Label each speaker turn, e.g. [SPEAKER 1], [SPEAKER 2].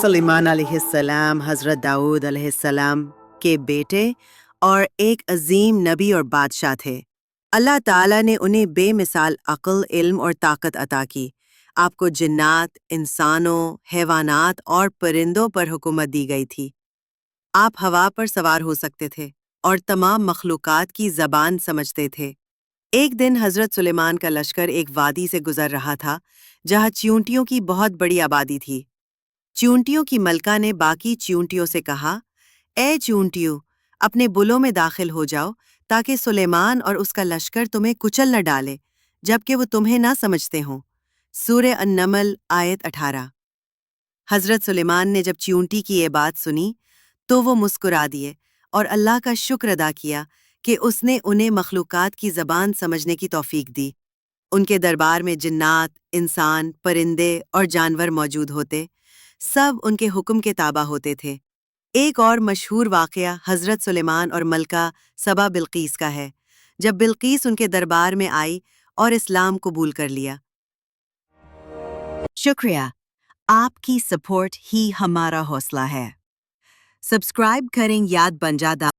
[SPEAKER 1] سلیمان علیہ السلام حضرت داؤد علیہ السلام کے بیٹے اور ایک عظیم نبی اور بادشاہ تھے۔ اللہ تعالیٰ نے انہیں بے مثال عقل، علم اور طاقت عطا کی۔ آپ کو جنات، انسانوں، حیوانات اور پرندوں پر حکومت دی گئی تھی۔ آپ ہوا پر سوار ہو سکتے تھے اور تمام مخلوقات کی زبان سمجھتے تھے۔ ایک دن حضرت سلیمان کا لشکر ایک وادی سے گزر رہا تھا جہاں چیونٹیوں کی بہت بڑی آبادی تھی۔ چیونٹیوں کی ملکہ نے باقی چیونٹیوں سے کہا، اے چیونٹیوں، اپنے بلوں میں داخل ہو جاؤ تاکہ سلیمان اور اس کا لشکر تمہیں کچل نہ ڈالے جبکہ وہ تمہیں نہ سمجھتے ہوں۔ سورہ النمل آیت 18۔ حضرت سلیمان نے جب چیونٹی کی یہ بات سنی تو وہ مسکرا دیے اور اللہ کا شکر ادا کیا کہ اس نے انہیں مخلوقات کی زبان سمجھنے کی توفیق دی۔ ان کے دربار میں جنات، انسان، پرندے اور جانور موجود ہوتے، سب ان کے حکم کے تابع ہوتے تھے۔ ایک اور مشہور واقعہ حضرت سلیمان اور ملکہ سبا بلقیس کا ہے، جب بلقیس ان کے دربار میں آئی اور اسلام قبول کر لیا۔ شکریہ، آپ کی سپورٹ ہی ہمارا حوصلہ ہے۔ سبسکرائب کریں، یاد بن جاتا